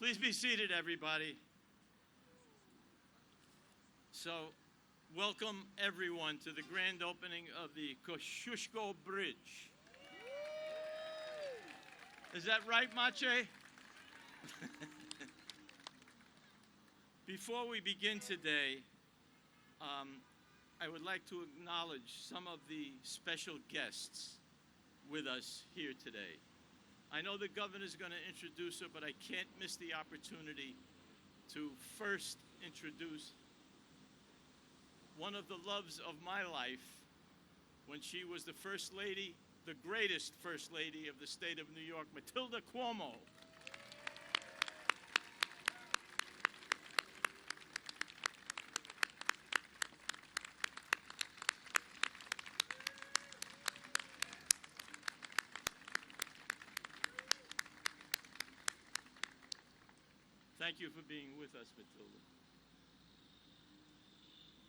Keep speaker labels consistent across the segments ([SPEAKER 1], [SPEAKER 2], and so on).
[SPEAKER 1] Please be seated, everybody. So, welcome everyone to the grand opening of the Kosciuszko Bridge. Is that right, Maciej? Before we begin today, I would like to acknowledge some of the special guests with us here today. I know the governor's going to introduce her, but I can't miss the opportunity to first introduce one of the loves of my life when she was the First Lady, the greatest First Lady of the state of New York, Matilda Cuomo. Thank you for being with us, Matilda.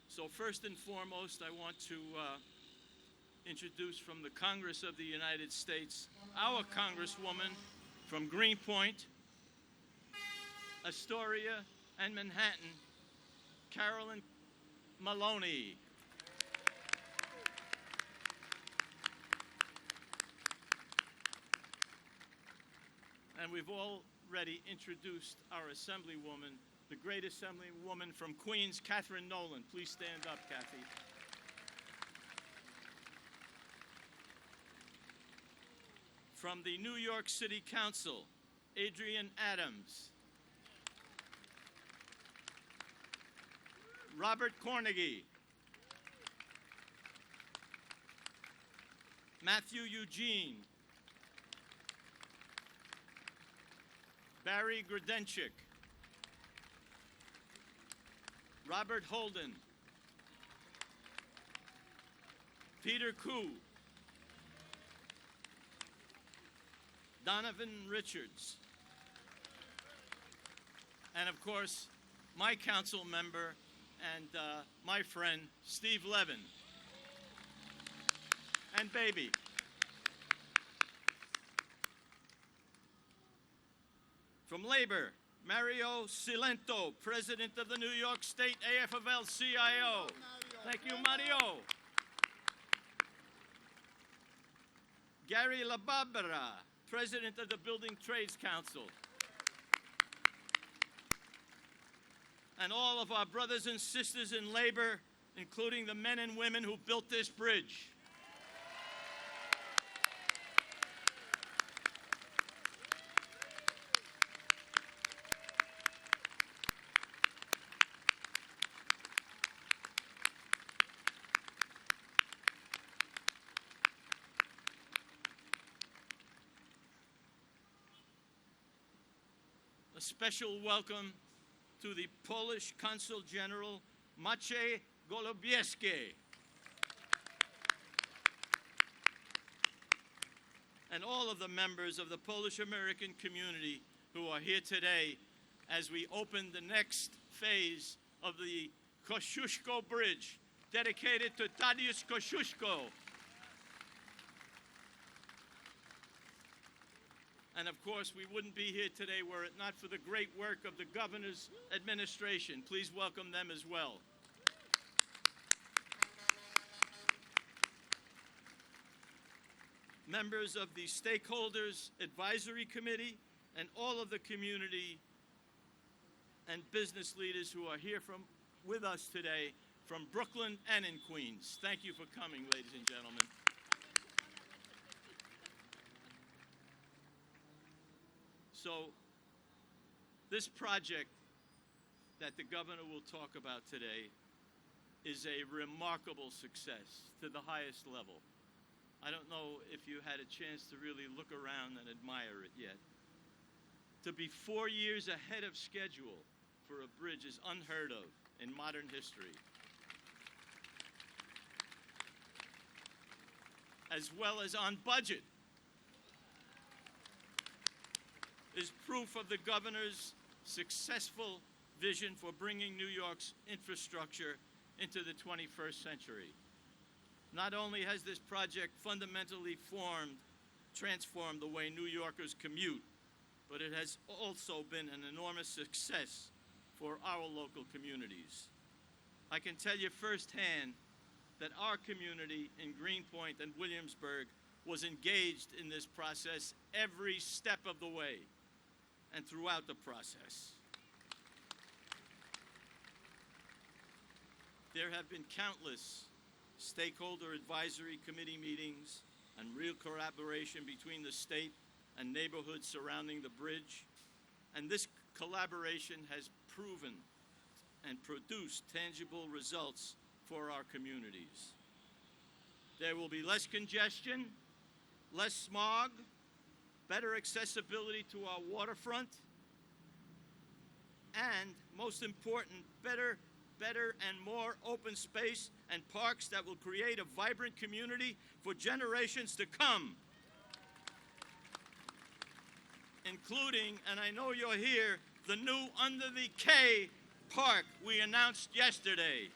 [SPEAKER 1] So first and foremost, I want to introduce from the Congress of the United States, our Congresswoman from Greenpoint, Astoria, and Manhattan, Carolyn Maloney. And we've already introduced our Assemblywoman, the great Assemblywoman from Queens, Catherine Nolan. Please stand up, Kathy. From the New York City Council, Adrian Adams. Robert Cornegie. Matthew Eugene. Barry Grudenchik. Robert Holden. Peter Koo. Donovan Richards. And of course, my council member and my friend, Steve Levin. And baby. From Labor, Mario Cilento, President of the New York State AFL-CIO. Thank you, Mario. Gary LaBarbera, President of the Building Trades Council. And all of our brothers and sisters in labor, including the men and women who built this bridge. A special welcome to the Polish Consul General Maciej Golubieski and all of the members of the Polish American community who are here today as we open the next phase of the Kosciuszko Bridge, dedicated to Tadeusz Kosciuszko. And of course, we wouldn't be here today were it not for the great work of the governor's administration. Please welcome them as well. Members of the Stakeholders Advisory Committee and all of the community and business leaders who are here with us today from Brooklyn and in Queens. Thank you for coming, ladies and gentlemen. So, this project that the governor will talk about today is a remarkable success to the highest level. I don't know if you had a chance to really look around and admire it yet. To be 4 years ahead of schedule for a bridge is unheard of in modern history. As well as on budget, is proof of the governor's successful vision for bringing New York's infrastructure into the 21st century. Not only has this project fundamentally transformed the way New Yorkers commute, but it has also been an enormous success for our local communities. I can tell you firsthand that our community in Greenpoint and Williamsburg was engaged in this process every step of the way and throughout the process. There have been countless stakeholder advisory committee meetings and real collaboration between the state and neighborhoods surrounding the bridge, and this collaboration has proven and produced tangible results for our communities. There will be less congestion, less smog, better accessibility to our waterfront, and most important, better and more open space and parks that will create a vibrant community for generations to come. Including, and I know you're here, the new Under the K Park we announced yesterday.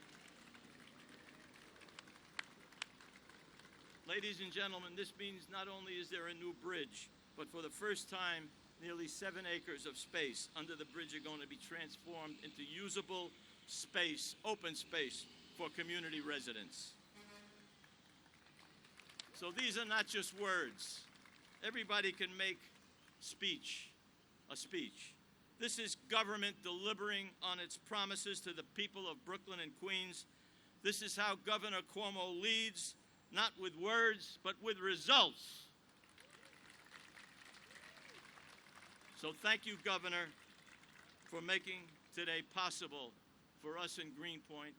[SPEAKER 1] Ladies and gentlemen, this means not only is there a new bridge, but for the first time, nearly 7 acres of space under the bridge are going to be transformed into usable space, open space for community residents. So these are not just words. Everybody can make a speech. This is government delivering on its promises to the people of Brooklyn and Queens. This is how Governor Cuomo leads, not with words, but with results. So thank you, Governor, for making today possible for us in Greenpoint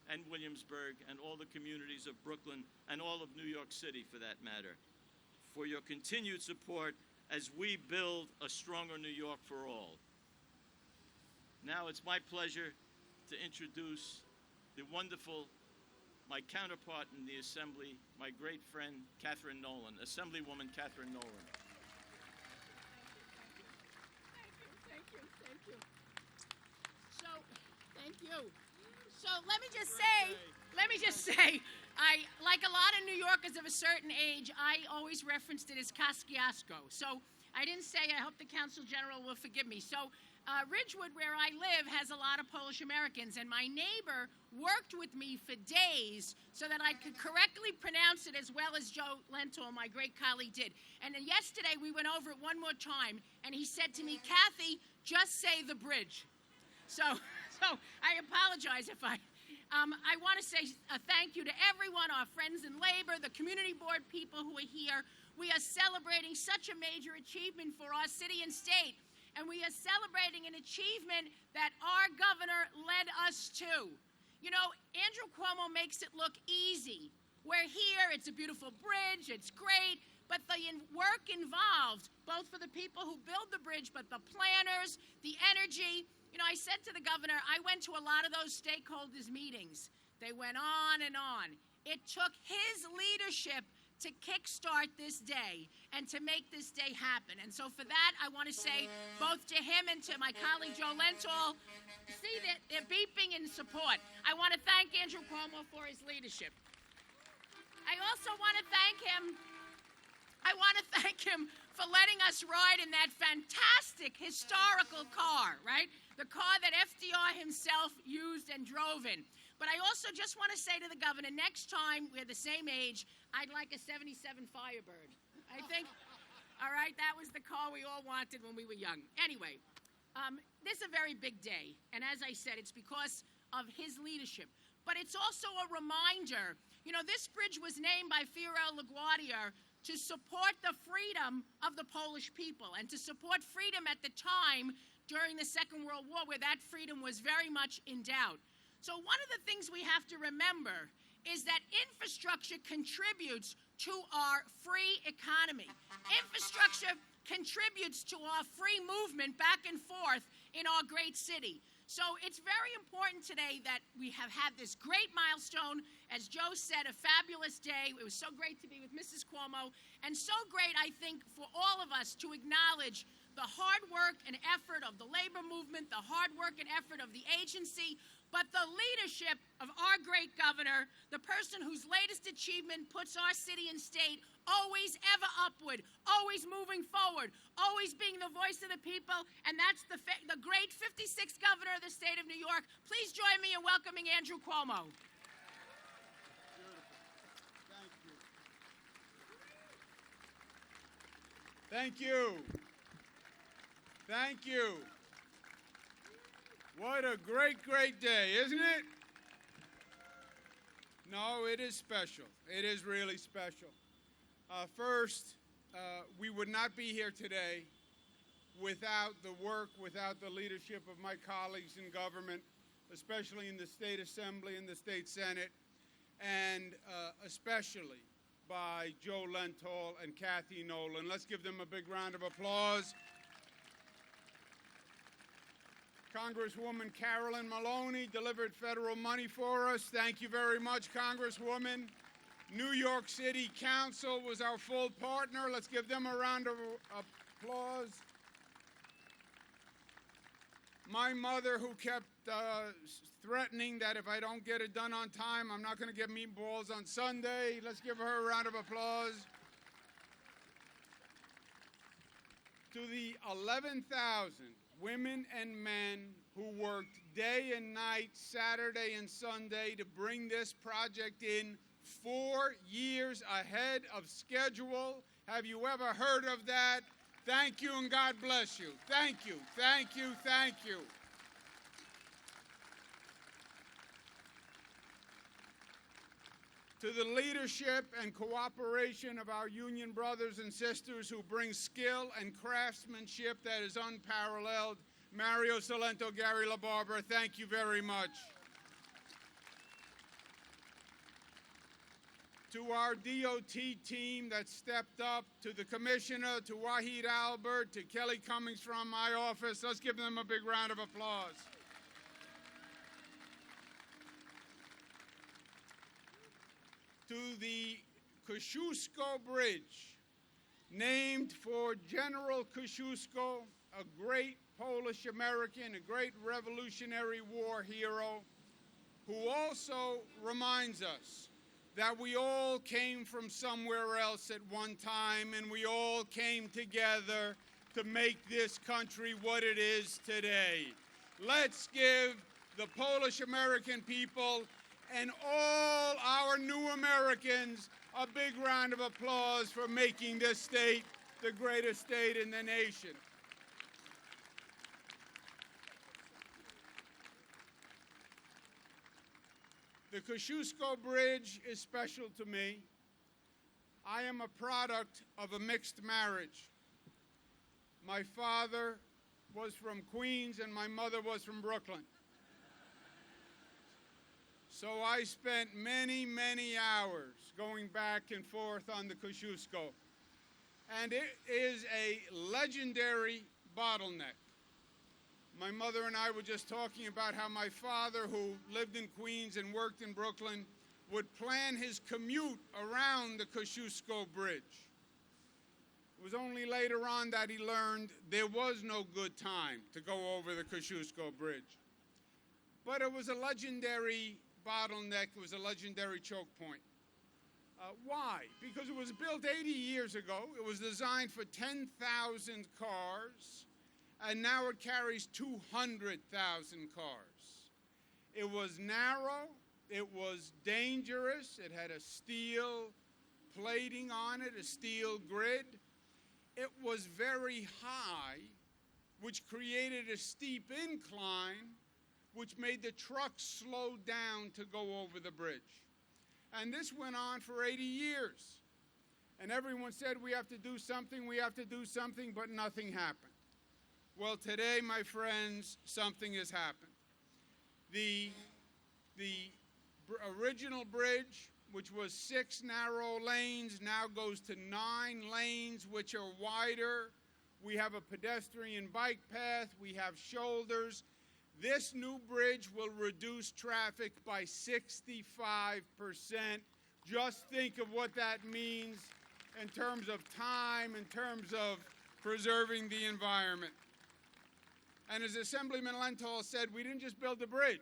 [SPEAKER 1] and Williamsburg and all the communities of Brooklyn and all of New York City, for that matter, for your continued support as we build a stronger New York for all. Now it's my pleasure to introduce the wonderful, my counterpart in the Assembly, my great friend, Catherine Nolan, Assemblywoman Catherine Nolan.
[SPEAKER 2] Thank you. So let me just say, I, like a lot of New Yorkers of a certain age, I always referenced it as Kosciuszko. So I didn't say, I hope the Council General will forgive me. So Ridgewood, where I live, has a lot of Polish Americans, and my neighbor worked with me for days so that I could correctly pronounce it as well as Joe Lentil, my great colleague, did. And then yesterday we went over it one more time, and he said to me, Kathy, just say the bridge. So I apologize if I want to say a thank you to everyone, our friends in labor, the community board people who are here. We are celebrating such a major achievement for our city and state, and we are celebrating an achievement that our governor led us to. You know, Andrew Cuomo makes it look easy. We're here, it's a beautiful bridge, it's great, but the work involved, both for the people who build the bridge, but the planners, the energy. You know, I said to the governor, I went to a lot of those stakeholders' meetings. They went on and on. It took his leadership to kickstart this day and to make this day happen. And so for that, I want to say both to him and to my colleague Joe Lentil, see that they're beeping in support. I want to thank Andrew Cuomo for his leadership. I also want to thank him for letting us ride in that fantastic historical car, right? The car that FDR himself used and drove in. But I also just want to say to the governor, next time we're the same age, I'd like a 77 Firebird. I think, all right, that was the car we all wanted when we were young. Anyway, this is a very big day. And as I said, it's because of his leadership. But it's also a reminder, you know, this bridge was named by Fiorello LaGuardia to support the freedom of the Polish people and to support freedom at the time during the Second World War, where that freedom was very much in doubt. So one of the things we have to remember is that infrastructure contributes to our free economy. Infrastructure contributes to our free movement back and forth in our great city. So it's very important today that we have had this great milestone. As Joe said, a fabulous day. It was so great to be with Mrs. Cuomo, and so great, I think, for all of us to acknowledge the hard work and effort of the labor movement, the hard work and effort of the agency, but the leadership of our great governor, the person whose latest achievement puts our city and state always ever upward, always moving forward, always being the voice of the people, and that's the great 56th governor of the state of New York. Please join me in welcoming Andrew Cuomo.
[SPEAKER 3] Thank you. Thank you. What a great, great day, isn't it? No, it is special. It is really special. First, we would not be here today without the work, without the leadership of my colleagues in government, especially in the State Assembly and the State Senate, and especially by Joe Lenthal and Kathy Nolan. Let's give them a big round of applause. Congresswoman Carolyn Maloney delivered federal money for us. Thank you very much, Congresswoman. New York City Council was our full partner. Let's give them a round of applause. My mother, who kept threatening that if I don't get it done on time, I'm not going to get meatballs on Sunday. Let's give her a round of applause. To the 11,000 women and men who worked day and night, Saturday and Sunday, to bring this project in 4 years ahead of schedule. Have you ever heard of that? Thank you and God bless you. Thank you, thank you, thank you. To the leadership and cooperation of our union brothers and sisters who bring skill and craftsmanship that is unparalleled, Mario Salento, Gary LaBarbera, thank you very much. To our DOT team that stepped up, to the commissioner, to Wahid Albert, to Kelly Cummings from my office, let's give them a big round of applause. To the Kosciuszko Bridge, named for General Kosciuszko, a great Polish American, a great Revolutionary War hero, who also reminds us that we all came from somewhere else at one time, and we all came together to make this country what it is today. Let's give the Polish American people and all our new Americans a big round of applause for making this state the greatest state in the nation. The Kosciuszko Bridge is special to me. I am a product of a mixed marriage. My father was from Queens and my mother was from Brooklyn. So I spent many, many hours going back and forth on the Kosciuszko. And it is a legendary bottleneck. My mother and I were just talking about how my father, who lived in Queens and worked in Brooklyn, would plan his commute around the Kosciuszko Bridge. It was only later on that he learned there was no good time to go over the Kosciuszko Bridge. But it was a legendary bottleneck, it was a legendary choke point. Why? Because it was built 80 years ago. It was designed for 10,000 cars, and now it carries 200,000 cars. It was narrow, it was dangerous, it had a steel plating on it, a steel grid. It was very high, which created a steep incline, which made the trucks slow down to go over the bridge. And this went on for 80 years. And everyone said, we have to do something, but nothing happened. Well, today, my friends, something has happened. The original bridge, which was 6 narrow lanes, now goes to 9 lanes, which are wider. We have a pedestrian bike path, we have shoulders. This new bridge will reduce traffic by 65%. Just think of what that means in terms of time, in terms of preserving the environment. And as Assemblyman Lenthal said, we didn't just build a bridge.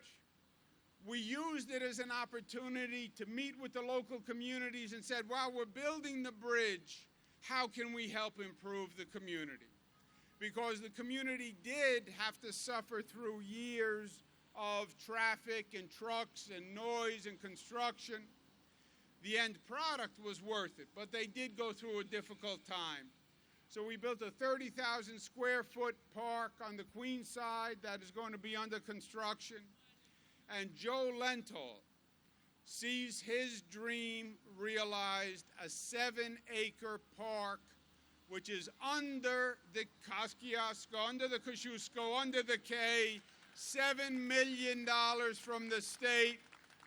[SPEAKER 3] We used it as an opportunity to meet with the local communities and said, while we're building the bridge, how can we help improve the community? Because the community did have to suffer through years of traffic and trucks and noise and construction. The end product was worth it, but they did go through a difficult time. So we built a 30,000 square foot park on the Queens side that is going to be under construction. And Joe Lenthal sees his dream realized, a 7-acre park, which is under the Kosciuszko, under the Kosciuszko, under the K, $7 million from the state.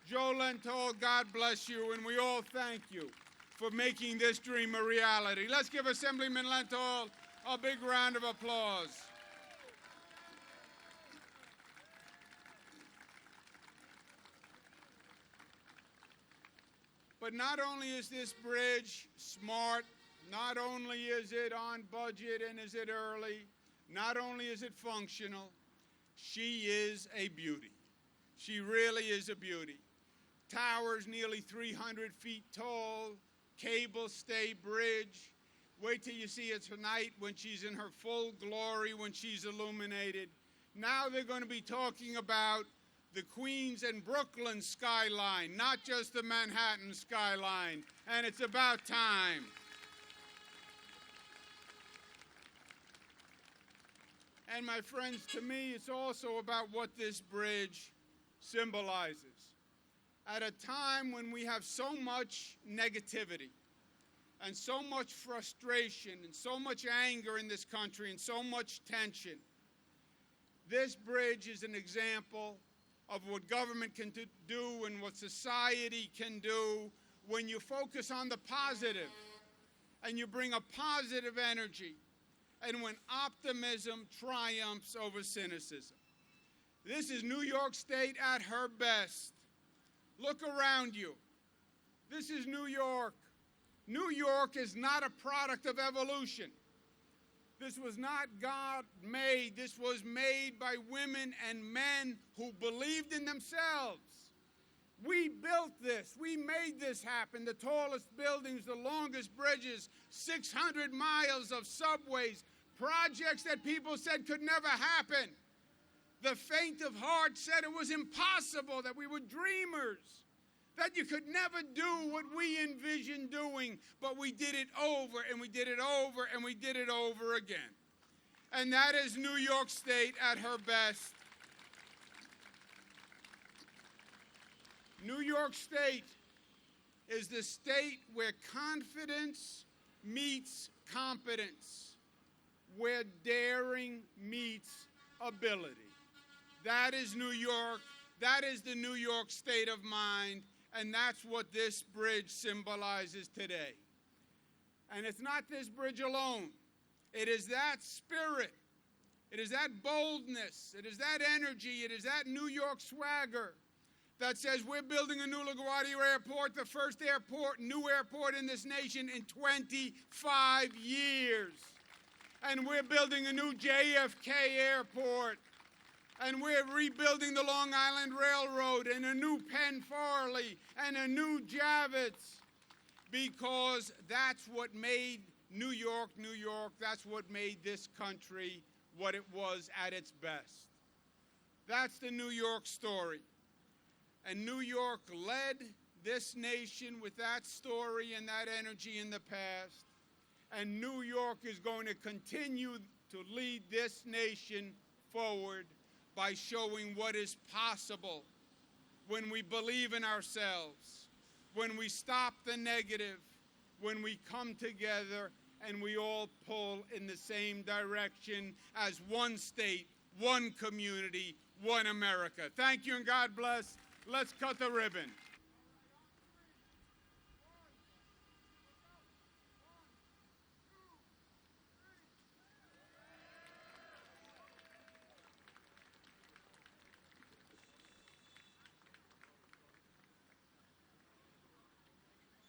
[SPEAKER 3] Joe Lenthal, God bless you, and we all thank you for making this dream a reality. Let's give Assemblyman Lenthal a big round of applause. But not only is this bridge smart, not only is it on budget and is it early, not only is it functional, she is a beauty. She really is a beauty. Towers nearly 300 feet tall, cable stay bridge. Wait till you see it tonight when she's in her full glory, when she's illuminated. Now they're going to be talking about the Queens and Brooklyn skyline, not just the Manhattan skyline, and it's about time. And my friends, to me, it's also about what this bridge symbolizes. At a time when we have so much negativity and so much frustration and so much anger in this country and so much tension, this bridge is an example of what government can do and what society can do when you focus on the positive and you bring a positive energy and when optimism triumphs over cynicism. This is New York State at her best. Look around you. This is New York. New York is not a product of evolution. This was not God-made. This was made by women and men who believed in themselves. We built this. We made this happen. The tallest buildings, the longest bridges, 600 miles of subways, projects that people said could never happen. The faint of heart said it was impossible, that we were dreamers, that you could never do what we envisioned doing, but we did it over, and we did it over, and we did it over again. And that is New York State at her best. New York State is the state where confidence meets competence, where daring meets ability. That is New York. That is the New York state of mind, and that's what this bridge symbolizes today. And it's not this bridge alone. It is that spirit. It is that boldness. It is that energy. It is that New York swagger that says we're building a new LaGuardia Airport, the first new airport in this nation in 25 years. And we're building a new JFK airport. And we're rebuilding the Long Island Railroad and a new Penn Farley and a new Javits, because that's what made New York, New York. That's what made this country what it was at its best. That's the New York story. And New York led this nation with that story and that energy in the past. And New York is going to continue to lead this nation forward by showing what is possible when we believe in ourselves, when we stop the negative, when we come together and we all pull in the same direction as one state, one community, one America. Thank you and God bless. Let's cut the ribbon.